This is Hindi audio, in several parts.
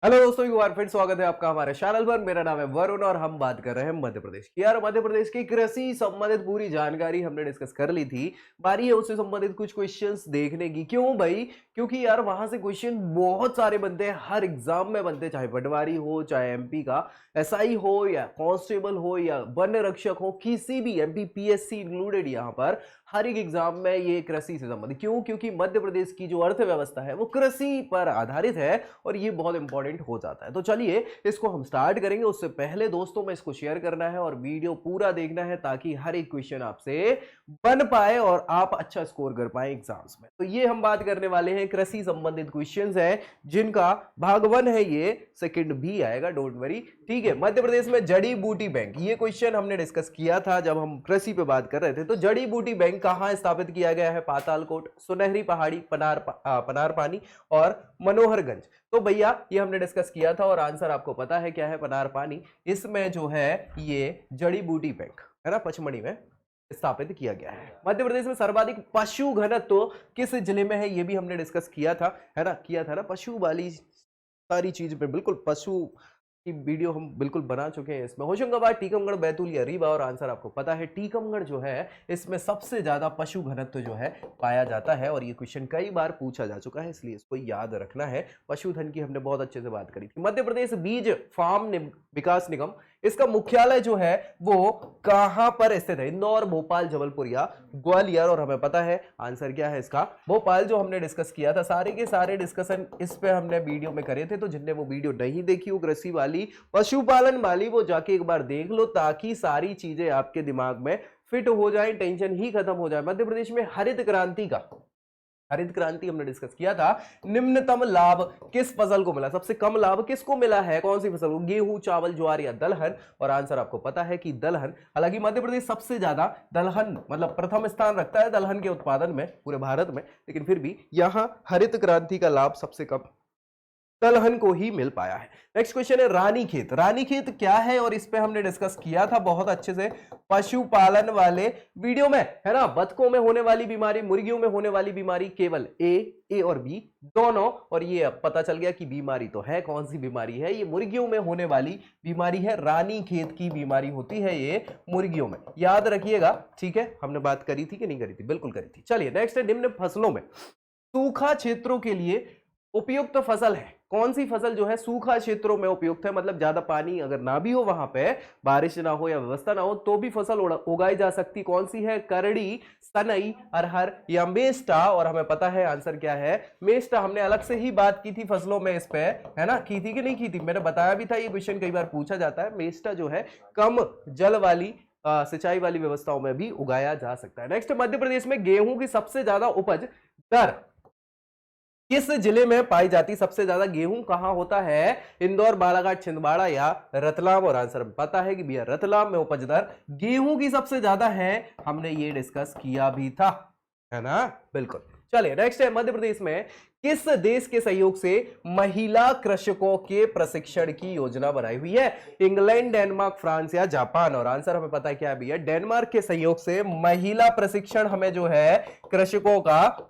हेलो दोस्तों, एक बार फिर स्वागत है आपका हमारे चैनल पर। मेरा नाम है वरुण और हम बात कर रहे हैं मध्य प्रदेश की। यार, मध्य प्रदेश की कृषि संबंधित पूरी जानकारी हमने डिस्कस कर ली थी। बारी है उससे संबंधित कुछ क्वेश्चंस देखने की। क्यों भाई? क्योंकि यार वहां से क्वेश्चन बहुत सारे बनते हैं, हर एग्जाम में बनते हैं, चाहे पटवारी हो, चाहे एमपी का एसआई हो, या कांस्टेबल हो, या वन रक्षक हो, किसी भी एमपी पीएससी इंक्लूडेड। यहाँ पर हर एक एग्जाम में ये कृषि से संबंधित। क्यों? क्योंकि मध्य प्रदेश की जो अर्थव्यवस्था है वो कृषि पर आधारित है और ये बहुत इंपॉर्टेंट हो जाता है। तो चलिए इसको हम स्टार्ट करेंगे। उससे पहले दोस्तों में इसको शेयर करना है और वीडियो पूरा देखना है ताकि हर एक क्वेश्चन आपसे बन पाए और आप अच्छा स्कोर कर पाए एग्जाम्स में। तो ये हम बात करने वाले हैं कृषि संबंधित क्वेश्चंस हैं जिनका भाग 1 है, ये सेकंड भी आएगा, डोंट वरी। ठीक है, मध्य प्रदेश में जड़ी बूटी बैंक, ये क्वेश्चन हमने डिस्कस किया था जब हम कृषि पे बात कर रहे थे। तो जड़ी बूटी बैंक कहां स्थापित किया गया है? पातालकोट, सुनहरी पहाड़ी, पनार पानी और मनोहरगंज। तो भैया ये हमने डिस्कस किया था और आंसर आपको पता है क्या है? पनार पानी। इसमें जो है ये जड़ी बूटी बैंक है ना, पचमढ़ी में स्थापित किया गया है। मध्य प्रदेश में सर्वाधिक पशु घनत्व तो किस जिले में है? ये भी हमने डिस्कस किया था, है ना, किया था ना। पशु वाली सारी चीज पे बिल्कुल पशु की वीडियो हम बिल्कुल बना चुके हैं। इसमें होशंगाबाद, टीकमगढ़, बैतूल या रीवा। और आंसर आपको पता है टीकमगढ़ जो है इसमें सबसे ज्यादा पशु घनत्व जो है पाया जाता है। और ये क्वेश्चन कई बार पूछा जा चुका है, इसलिए इसको याद रखना है। पशुधन की हमने बहुत अच्छे से बात करी थी। मध्य प्रदेश बीज फार्म विकास निगम, इसका मुख्यालय जो है वो कहां पर स्थित है? इंदौर, भोपाल, जबलपुर या ग्वालियर। और हमें पता है आंसर क्या है इसका? भोपाल। जो हमने डिस्कस किया था, सारे के सारे डिस्कशन इस पे हमने वीडियो में करे थे। तो जिनने वो वीडियो नहीं देखी, वो कृषि वाली, पशुपालन वाली, वो जाके एक बार देख लो ताकि सारी चीजें आपके दिमाग में फिट हो जाए, टेंशन ही खत्म हो जाए। मध्य प्रदेश में हरित क्रांति हमने डिस्कस किया था। निम्नतम लाभ किस फसल को मिला? सबसे कम लाभ किसको मिला है? कौन सी फसल को? गेहूं, चावल, ज्वार या दलहन। और आंसर आपको पता है कि दलहन। हालांकि मध्य प्रदेश सबसे ज्यादा दलहन मतलब प्रथम स्थान रखता है दलहन के उत्पादन में पूरे भारत में, लेकिन फिर भी यहां हरित क्रांति का लाभ सबसे कम दलहन को ही मिल पाया है। नेक्स्ट क्वेश्चन है रानीखेत। रानीखेत क्या है? और इस पे हमने डिस्कस किया था बहुत अच्छे से पशुपालन वाले वीडियो में, है ना। बतखों में होने वाली बीमारी, मुर्गियों में होने वाली बीमारी, केवल ए और बी दोनों। और ये अब पता चल गया कि बीमारी तो है। कौन सी बीमारी है? ये मुर्गियों में होने वाली बीमारी है। रानीखेत की बीमारी होती है ये मुर्गियों में, याद रखिएगा। ठीक है, हमने बात करी थी कि नहीं करी थी? बिल्कुल करी थी। चलिए नेक्स्ट है, निम्न फसलों में सूखा क्षेत्रों के लिए उपयुक्त फसल है। कौन सी फसल जो है सूखा क्षेत्रों में उपयुक्त है? मतलब ज्यादा पानी अगर ना भी हो, वहां पे बारिश ना हो या व्यवस्था ना हो, तो भी फसल उगाई जा सकती। कौन सी है? करड़ी, सनई, अरहर या मेस्टा। और हमें पता है आंसर क्या है? मेस्टा। हमने अलग से ही बात की थी फसलों में इस पे, है ना, की थी कि नहीं की थी? मैंने बताया भी था, ये क्वेश्चन कई बार पूछा जाता है। मेस्टा जो है कम जल वाली सिंचाई वाली व्यवस्थाओं में भी उगाया जा सकता है। नेक्स्ट, मध्य प्रदेश में गेहूं की सबसे ज्यादा उपज दर किस जिले में पाई जाती? सबसे ज्यादा गेहूं कहां होता है? इंदौर, बालाघाट, छिंदवाड़ा या रतलाम। और आंसर पता है कि भैया रतलाम में उपज दर गेहूं की सबसे ज्यादा है। हमने ये डिस्कस किया भी था, है ना। बिल्कुल। चलिए नेक्स्ट है, मध्य प्रदेश में किस देश के सहयोग से महिला कृषकों के प्रशिक्षण की योजना बनाई हुई है? इंग्लैंड, डेनमार्क, फ्रांस या जापान। और आंसर हमें पता है क्या है भैया? डेनमार्क के सहयोग से महिला प्रशिक्षण हमें जो है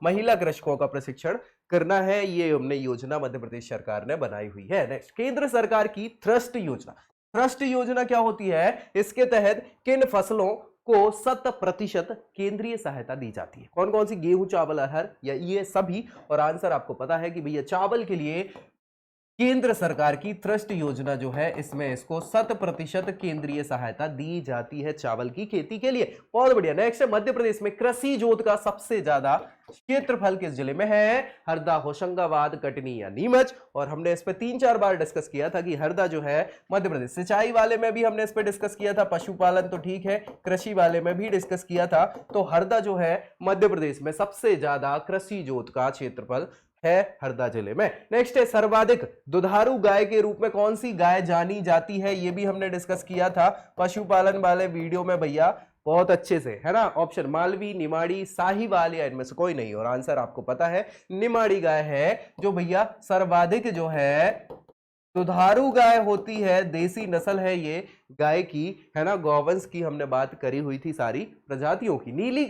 महिला कृषकों का प्रशिक्षण करना है। ये हमने योजना मध्य प्रदेश सरकार ने बनाई हुई है। नेक्स्ट, केंद्र सरकार की थ्रस्ट योजना। थ्रस्ट योजना क्या होती है? इसके तहत किन फसलों को 100% केंद्रीय सहायता दी जाती है? कौन कौन सी? गेहूं, चावल, अरहर या ये सभी। और आंसर आपको पता है कि भैया चावल के लिए केंद्र सरकार की थ्रस्ट योजना जो है इसमें इसको 100% केंद्रीय सहायता दी जाती है चावल की खेती के लिए। बहुत बढ़िया। नेक्स्ट है, मध्य प्रदेश में कृषि जोत का सबसे ज्यादा क्षेत्रफल किस जिले में है? हरदा, होशंगाबाद, कटनी या नीमच। और हमने इस पे 3-4 बार डिस्कस किया था कि हरदा जो है मध्य प्रदेश। सिंचाई वाले में भी हमने इस पे डिस्कस किया था, पशुपालन तो ठीक है, कृषि वाले में भी डिस्कस किया था। तो हरदा जो है मध्य प्रदेश में सबसे ज्यादा कृषि जोत का क्षेत्रफल है हरदा जिले में। नेक्स्ट है, सर्वाधिक दुधारू गाय के रूप में कौन सी गाय जानी जाती है? ये भी हमने डिस्कस किया था पशुपालन वाले वीडियो में भैया, बहुत अच्छे से, है ना। ऑप्शन मालवी, निमाड़ी, साहिवाल या इनमें से कोई नहीं। और आंसर आपको पता है निमाड़ी गाय है जो भैया सर्वाधिक जो है दुधारू गाय होती है, देसी नस्ल है ये गाय की, है ना। गौवंश की हमने बात करी हुई थी सारी प्रजातियों की। नीली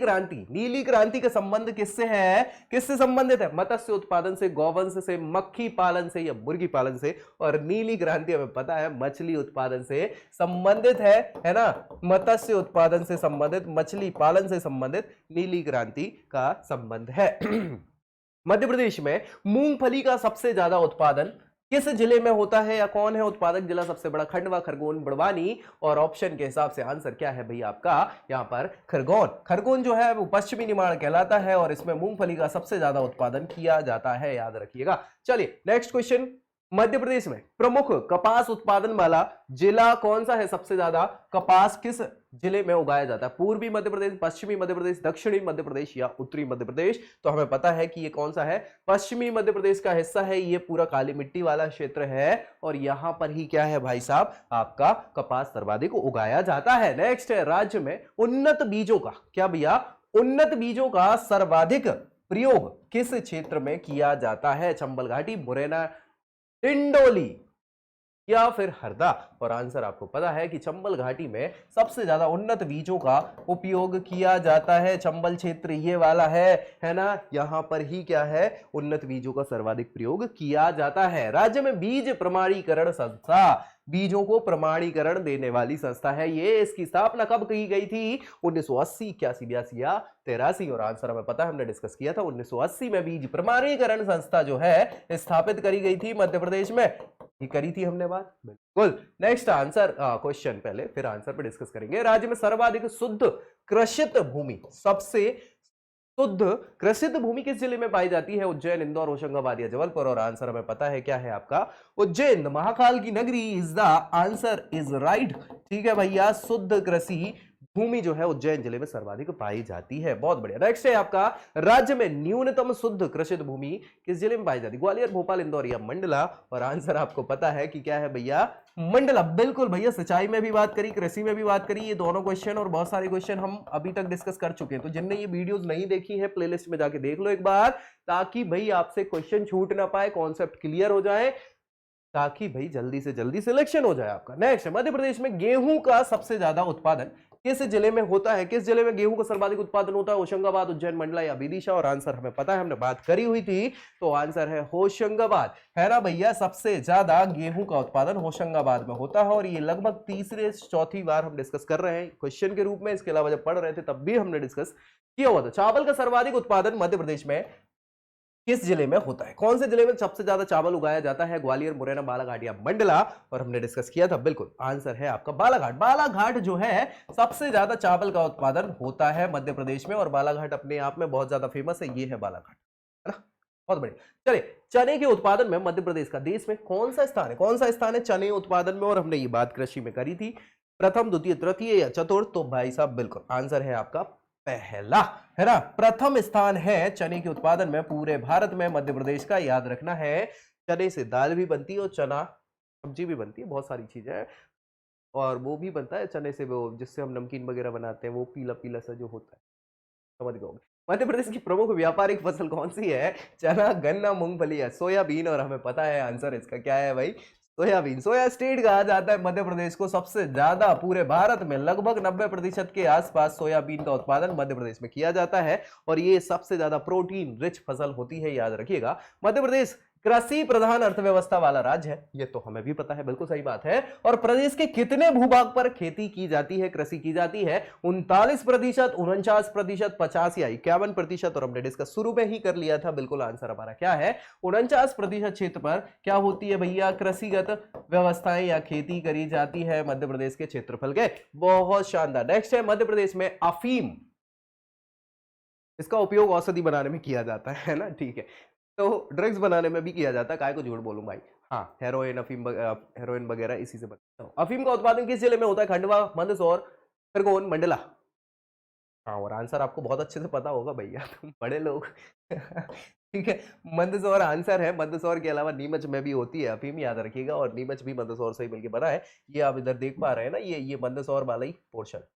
क्रांति का संबंध किससे है, किससे संबंधित है? मत्स्य उत्पादन से, गौवंश से, मक्खी पालन से या मुर्गी पालन से। और नीली क्रांति हमें पता है मछली उत्पादन से संबंधित है ना। मत्स्य उत्पादन से संबंधित, मछली पालन से संबंधित नीली क्रांति का संबंध है। मध्य प्रदेश में मूंगफली का सबसे ज्यादा उत्पादन किस जिले में होता है या कौन है उत्पादक? जिला सबसे बड़ा खंडवा, खरगोन, बड़वानी। और ऑप्शन के हिसाब से आंसर क्या है भैया आपका यहां पर? खरगोन जो है वो पश्चिमी निमाड़ कहलाता है और इसमें मूंगफली का सबसे ज्यादा उत्पादन किया जाता है, याद रखिएगा। चलिए नेक्स्ट क्वेश्चन। मध्य प्रदेश में प्रमुख कपास उत्पादन वाला जिला कौन सा है? सबसे ज्यादा कपास किस जिले में उगाया जाता है? पूर्वी मध्य प्रदेश, पश्चिमी मध्य प्रदेश, दक्षिणी मध्य प्रदेश या उत्तरी मध्य प्रदेश? तो हमें पता है कि ये कौन सा है, पश्चिमी मध्य प्रदेश का हिस्सा है। ये पूरा काली मिट्टी वाला क्षेत्र है और यहां पर ही क्या है भाई साहब, आपका कपास सर्वाधिक उगाया जाता है। नेक्स्ट है, राज्य में उन्नत बीजों का, क्या भैया, उन्नत बीजों का सर्वाधिक प्रयोग किस क्षेत्र में किया जाता है? चंबल घाटी, मुरैना, डिंडोली या फिर हरदा? और आंसर आपको पता है कि चंबल घाटी में सबसे ज्यादा उन्नत बीजों का उपयोग किया जाता है। चंबल क्षेत्र ये वाला है ना। यहां पर ही क्या है, उन्नत बीजों का सर्वाधिक प्रयोग किया जाता है। राज्य में बीज प्रमाणीकरण संस्था, बीजों को प्रमाणीकरण देने वाली संस्था है ये। इसकी स्थापना कब की गई थी? 1980, 81, 82 या 83? और आंसर हमें पता है, हमने डिस्कस किया था 1980 में बीज प्रमाणीकरण संस्था जो है स्थापित करी गई थी मध्य प्रदेश में। ये करी थी हमने बात, बिल्कुल। नेक्स्ट आंसर क्वेश्चन पहले, फिर आंसर पे डिस्कस करेंगे। राज्य में सर्वाधिक शुद्ध कृषित भूमि, सबसे शुद्ध कृषित भूमि किस जिले में पाई जाती है? उज्जैन, इंदौर, होशंगाबाद या जबलपुर? और आंसर हमें पता है क्या है आपका? उज्जैन, महाकाल की नगरी is the answer is right. ठीक है भैया, शुद्ध कृषि भूमि जो है उज्जैन जिले में सर्वाधिक पाई जाती है। बहुत बढ़िया। नेक्स्ट है आपका, राज्य में न्यूनतम शुद्ध कृषित भूमि किस जिले में पाई जाती है? ग्वालियर, भोपाल, इंदौर या मंडला? और आंसर आपको पता है कि क्या है भैया? मंडला। बिल्कुल भैया, सिंचाई में भी बात करी, कृषि में भी बात करी। ये दोनों क्वेश्चन और बहुत सारे क्वेश्चन हम अभी तक डिस्कस कर चुके हैं। तो जिनने ये वीडियोस नहीं देखी है, प्लेलिस्ट में जाके देख लो एक बार, ताकि भाई आपसे क्वेश्चन छूट ना पाए, कॉन्सेप्ट क्लियर हो जाए, ताकि भाई जल्दी से जल्दी सिलेक्शन हो जाए आपका। नेक्स्ट, मध्य प्रदेश में गेहूं का सबसे ज्यादा उत्पादन किस जिले में होता है? किस जिले में गेहूं का सर्वाधिक उत्पादन होता है? होशंगाबाद, उज्जैन, मंडला या विदिशा? और आंसर हमें पता है, हमने बात करी हुई थी, तो आंसर है होशंगाबाद, है ना भैया। सबसे ज्यादा गेहूं का उत्पादन होशंगाबाद में होता है और ये लगभग तीसरे चौथी बार हम डिस्कस कर रहे हैं क्वेश्चन के रूप में। इसके अलावा जब पढ़ रहे थे तब भी हमने डिस्कस किया हुआ था। चावल का सर्वाधिक उत्पादन मध्य प्रदेश में किस जिले में होता है? कौन से जिले में सबसे ज्यादा चावल उगाया जाता है? ग्वालियर, मुरैना, बालाघाट या मंडला? और हमने डिस्कस किया था, बिल्कुल आंसर है आपका बालाघाट। बालाघाट जो है सबसे ज्यादा चावल का उत्पादन होता है मध्य प्रदेश में और बालाघाट अपने आप में बहुत ज्यादा फेमस है। ये है बालाघाट, है ना। बहुत बढ़िया। चलिए, चने के उत्पादन में मध्य प्रदेश का देश में कौन सा स्थान है? कौन सा स्थान है चने उत्पादन में? और हमने ये बात कृषि में करी थी, प्रथम, द्वितीय, तृतीय या चतुर्थ? तो भाई साहब बिल्कुल आंसर है आपका पहला, है ना। प्रथम स्थान है चने के उत्पादन में पूरे भारत में मध्य प्रदेश का। याद रखना है, चने से दाल भी बनती है और चना सब्जी भी बनती है, बहुत सारी चीजें हैं। और वो भी बनता है चने से, वो जिससे हम नमकीन वगैरह बनाते हैं, वो पीला पीला सा जो होता है, समझ गए। मध्य प्रदेश की प्रमुख व्यापारिक फसल कौन सी है? चना, गन्ना, मूंगफली या सोयाबीन? और हमें पता है आंसर इसका क्या है भाई? सोयाबीन। सोया स्टेट कहा जाता है मध्य प्रदेश को। सबसे ज्यादा पूरे भारत में लगभग 90% के आसपास सोयाबीन का उत्पादन मध्य प्रदेश में किया जाता है और ये सबसे ज्यादा प्रोटीन रिच फसल होती है, याद रखिएगा। मध्य प्रदेश कृषि प्रधान अर्थव्यवस्था वाला राज्य है, ये तो हमें भी पता है, बिल्कुल सही बात है। और प्रदेश के कितने भूभाग पर खेती की जाती है, कृषि की जाती है? 39%, 49%, 50 या 51%? और हमने डिस्कस शुरू में ही कर लिया था, बिल्कुल आंसर हमारा क्या है? 49% क्षेत्र पर क्या होती है भैया? कृषिगत व्यवस्थाएं या खेती करी जाती है मध्य प्रदेश के क्षेत्रफल के। बहुत शानदार। नेक्स्ट है, मध्य प्रदेश में अफीम, इसका उपयोग औषधि बनाने में किया जाता है ना, ठीक है। तो ड्रग्स बनाने में भी किया जाता है, काय को झूठ बोलूं भाई। हाँ, हेरोइन, अफीम, हेरोइन वगैरह इसी से बनता है। अफीम का उत्पादन किस जिले में होता है? खंडवा, मंदसौर, खरगोन, मंडला? हाँ, और आंसर आपको बहुत अच्छे से पता होगा भैया, तुम बड़े लोग। ठीक है, मंदसौर आंसर है। मंदसौर के अलावा नीमच में भी होती है अफीम, याद रखिएगा। और नीमच भी मंदसौर से ही मिलकर बना है। ये आप इधर देख पा रहे हैं ना, ये मंदसौर वाला ही पोर्शन।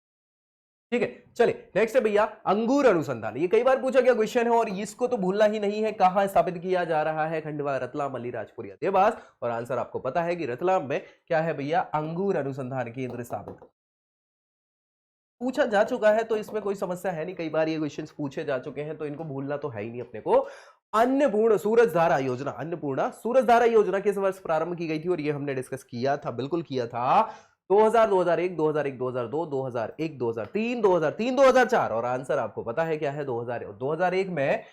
ठीक है। चलिए नेक्स्ट है भैया अंगूर अनुसंधान। ये कई बार पूछा गया क्वेश्चन है और इसको तो भूलना ही नहीं है। कहां स्थापित किया जा रहा है? खंडवा, रतलाम, अलीराजपुर या देवास। और आंसर आपको पता है कि रतलाम में क्या है भैया? अंगूर अनुसंधान केंद्र स्थापित पूछा जा चुका है, तो इसमें कोई समस्या है नहीं। कई बार ये क्वेश्चंस पूछे जा चुके हैं तो इनको भूलना तो है ही नहीं अपने को। अन्नपूर्ण सूरजधारा योजना, अन्नपूर्णा सूरजधारा योजना किस वर्ष प्रारंभ की गई थी? और ये हमने डिस्कस किया था, बिल्कुल किया था। 2000, 2001, 2001, 2002, 2001, 2003, 2003, 2004। और आंसर आपको पता है क्या है? 2001 में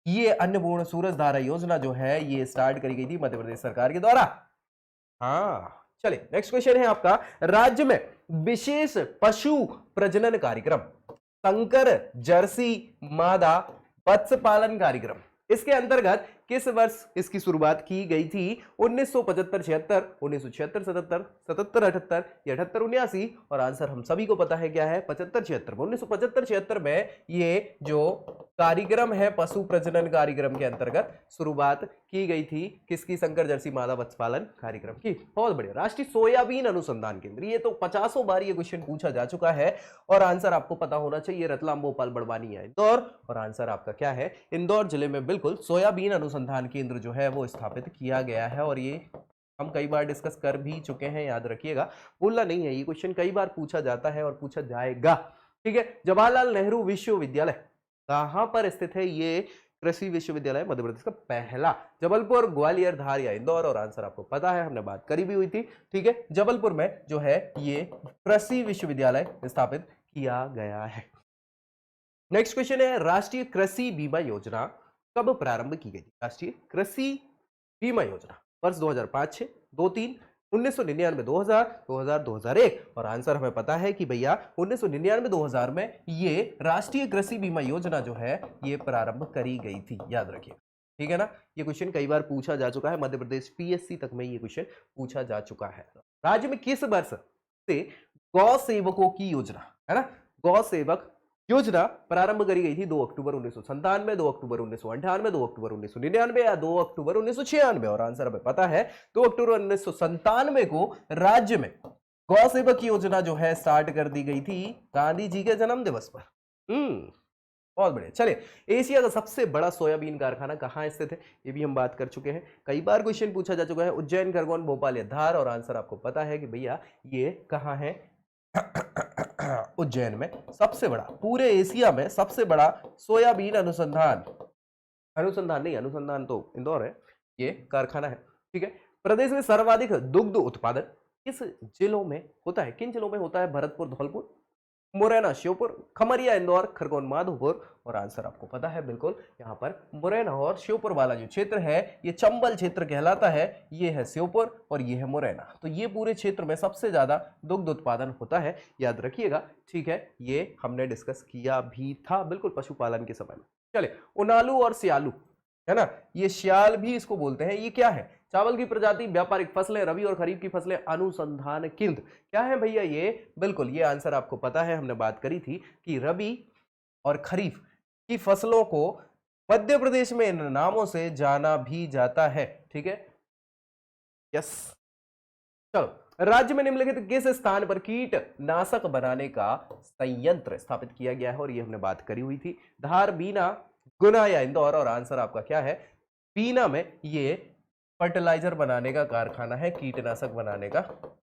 ये अन्नपूर्ण सूरजधारा योजना जो है ये स्टार्ट करी गई थी मध्य प्रदेश सरकार के द्वारा। हाँ, चलिए नेक्स्ट क्वेश्चन है आपका, राज्य में विशेष पशु प्रजनन कार्यक्रम, संकर जर्सी मादा वत्स पालन कार्यक्रम, इसके अंतर्गत किस वर्ष इसकी शुरुआत की गई थी? 1975-76, 1976-77, 77-78 या 78-79। और आंसर हम सभी को पता है क्या है? 75-76 में। 1975-76 में ये जो कार्यक्रम है पशु प्रजनन कार्यक्रम के अंतर्गत शुरुआत की गई थी। किसकी? संकर जर्सी मादा वत्स पालन कार्यक्रम की। बहुत बढ़िया। राष्ट्रीय सोयाबीन अनुसंधान केंद्र, ये तो 50 बार ये क्वेश्चन पूछा जा चुका है और आंसर आपको पता होना चाहिए। रतलाम, भोपाल, बड़वानी या इंदौर। और आंसर आपका क्या है? इंदौर जिले में बिल्कुल सोयाबीन अनुसंधान केंद्र जो है वो स्थापित किया गया है। और ये हम कई बार डिस्कस कर भी चुके हैं, याद रखिएगा, भूलना नहीं है। ये क्वेश्चन कई बार पूछा जाता है और पूछा जाएगा। ठीक है। जवाहरलाल नेहरू विश्वविद्यालय कहां पर स्थित है? ये कृषि विश्वविद्यालय मध्य प्रदेश का पहला। जबलपुर, ग्वालियर, धार या इंदौर। और आंसर आपको पता है, हमने बात करी भी हुई थी। ठीक है। जबलपुर में जो है ये कृषि विश्वविद्यालय स्थापित किया गया है। नेक्स्ट क्वेश्चन है, राष्ट्रीय कृषि बीमा योजना कब प्रारंभ की गई? राष्ट्रीय कृषि बीमा योजना वर्ष 2005, 6, 2, 3, 1999, 2000, 2000, 2001। और आंसर हमें पता है कि भैया 1999, 2000 में ये राष्ट्रीय कृषि बीमा योजना जो है ये प्रारंभ करी गई थी, याद रखिए। ठीक है ना। ये क्वेश्चन कई बार पूछा जा चुका है, मध्य प्रदेश पीएससी तक में ये क्वेश्चन पूछा जा चुका है। राज्य में किस वर्ष से गौ सेवकों की योजना, है ना, गौ सेवक योजना प्रारंभ करी गई थी? 2 अक्टूबर 1997, 2 अक्टूबर 1998, 2 अक्टूबर 1999 या 2 अक्टूबर 1996। और आंसर हमें पता है 2 अक्टूबर 1997 को राज्य में गौ सेवक योजना जो है स्टार्ट कर दी गई थी गांधी जी के जन्म दिवस पर। बहुत बढ़िया। चलिए, एशिया का सबसे बड़ा सोयाबीन कारखाना कहां स्थित है? ये भी हम बात कर चुके हैं, कई बार क्वेश्चन पूछा जा चुका है। उज्जैन, खरगोन, भोपाल या धार। और आंसर आपको पता है कि भैया ये कहां है? उज्जैन में सबसे बड़ा, पूरे एशिया में सबसे बड़ा सोयाबीन अनुसंधान नहीं, अनुसंधान तो इंदौर है, ये कारखाना है। ठीक है। प्रदेश में सर्वाधिक दुग्ध उत्पादन किस जिलों में होता है? किन जिलों में होता है? भरतपुर, धौलपुर, मुरैना, श्योपुर, खमरिया, इंदौर, खरगोन, माधोपुर। और आंसर आपको पता है बिल्कुल यहाँ पर मुरैना और श्योपुर वाला जो क्षेत्र है ये चंबल क्षेत्र कहलाता है। ये है श्योपुर और ये है मुरैना। तो ये पूरे क्षेत्र में सबसे ज्यादा दुग्ध उत्पादन होता है, याद रखिएगा। ठीक है। ये हमने डिस्कस किया भी था बिल्कुल पशुपालन के समय में। चलिए, उनालू और सियालू, है ना, ये श्याल भी इसको बोलते हैं। ये क्या है? चावल की प्रजाति, व्यापारिक फसलें, रबी और खरीफ की फसलें, अनुसंधान केंद्र। क्या है भैया ये? बिल्कुल, ये आंसर आपको पता है, हमने बात करी थी कि रबी और खरीफ की फसलों को मध्य प्रदेश में इन नामों से जाना भी जाता है। ठीक है। यस। चलो, राज्य में निम्नलिखित किस स्थान पर कीटनाशक बनाने का संयंत्र स्थापित किया गया है? और ये हमने बात करी हुई थी। धार, बीना, गुना या इंदौर। और आंसर आपका क्या है? बीना में ये फर्टिलाइजर बनाने का कारखाना है, कीटनाशक बनाने का,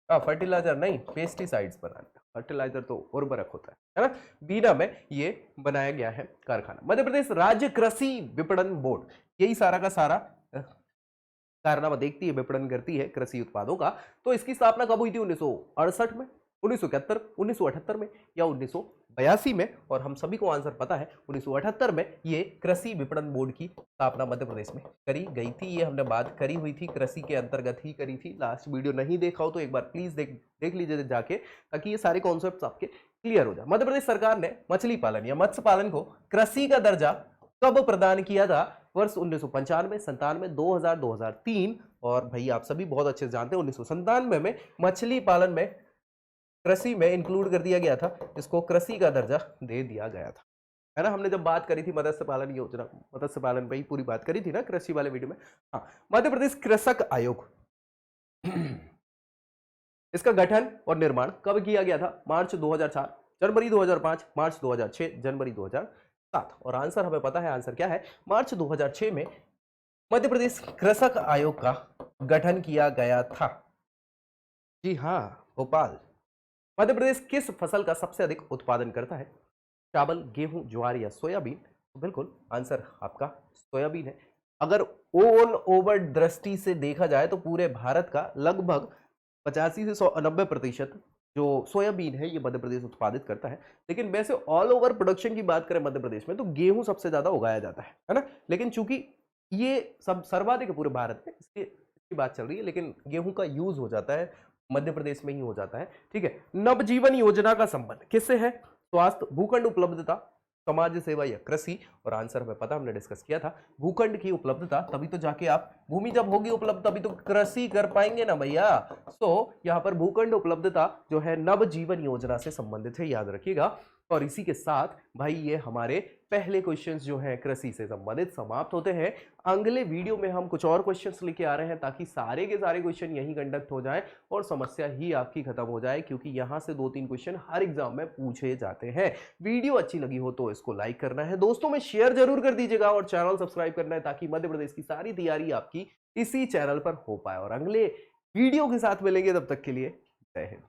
फर्टिलाइजर नहीं, पेस्टिसाइड्स बनाने का। फर्टिलाइजर तो उर्वरक होता है ना। बीना में ये बनाया गया है कारखाना। मध्य प्रदेश राज्य कृषि विपणन बोर्ड, यही सारा का सारा कारनामा देखती है, विपणन करती है कृषि उत्पादों का। तो इसकी स्थापना कब हुई थी? 1968 में, 1971, 1978 में या 1982 में। और हम सभी को आंसर पता है 1978 में ये कृषि विपणन बोर्ड की स्थापना मध्य प्रदेश में करी गई थी। ये हमने बात करी हुई थी, कृषि के अंतर्गत ही करी थी। लास्ट वीडियो नहीं देखा हो तो एक बार प्लीज देख लीजिए जाके, ताकि ये सारे कॉन्सेप्ट आपके क्लियर हो जाए। मध्य प्रदेश सरकार ने मछली पालन या मत्स्य पालन को कृषि का दर्जा कब प्रदान किया था? वर्ष 1995, 97, 2000, 2003। और भाई आप सभी बहुत अच्छे से जानते हैं 1997 में मछली पालन में कृषि में इंक्लूड कर दिया गया था, इसको कृषि का दर्जा दे दिया गया था, है ना। हमने जब बात करी थी मत्स्य पालन योजना, मत्स्य पालन पे ही पूरी बात करी थी ना कृषि वाले वीडियो में। हाँ, मध्य प्रदेश कृषक आयोग इसका गठन और निर्माण कब किया गया था? मार्च 2004, जनवरी 2005, मार्च 2006, जनवरी 2007। और आंसर हमें पता है, आंसर क्या है? मार्च 2006 में मध्य प्रदेश कृषक आयोग का गठन किया गया था। जी हाँ, भोपाल। मध्य प्रदेश किस फसल का सबसे अधिक उत्पादन करता है? चावल, गेहूं, ज्वार या सोयाबीन? तो बिल्कुल आंसर आपका सोयाबीन है। अगर ऑल ओवर दृष्टि से देखा जाए तो पूरे भारत का लगभग 85 से 90% जो सोयाबीन है ये मध्य प्रदेश उत्पादित करता है। लेकिन वैसे ऑल ओवर प्रोडक्शन की बात करें मध्य प्रदेश में तो गेहूं सबसे ज्यादा उगाया जाता है ना। लेकिन चूंकि ये सब सर्वाधिक है पूरे भारत में, इसलिए इसकी बात चल रही है, लेकिन गेहूं का यूज हो जाता है मध्य प्रदेश में ही हो जाता है। ठीक है, नवजीवन योजना का संबंध किससे है? स्वास्थ्य, भूखंड उपलब्धता, समाज सेवा या कृषि? और आंसर हमें पता, हमने डिस्कस किया था, भूखंड की उपलब्धता, तभी तो जाके आप भूमि जब होगी उपलब्ध तभी तो कृषि कर पाएंगे ना भैया। यहाँ पर भूखंड उपलब्धता जो है नवजीवन योजना से संबंधित है, याद रखिएगा। और इसी के साथ भाई ये हमारे पहले क्वेश्चंस जो हैं कृषि से संबंधित समाप्त होते हैं। अगले वीडियो में हम कुछ और क्वेश्चंस लेके आ रहे हैं ताकि सारे के सारे क्वेश्चन यहीं कंडक्ट हो जाएं और समस्या ही आपकी खत्म हो जाए, क्योंकि यहां से 2-3 क्वेश्चन हर एग्जाम में पूछे जाते हैं। वीडियो अच्छी लगी हो तो इसको लाइक करना है, दोस्तों में शेयर जरूर कर दीजिएगा और चैनल सब्सक्राइब करना है ताकि मध्य प्रदेश की सारी तैयारी आपकी इसी चैनल पर हो पाए। और अगले वीडियो के साथ मिलेंगे, तब तक के लिए जय हिंद।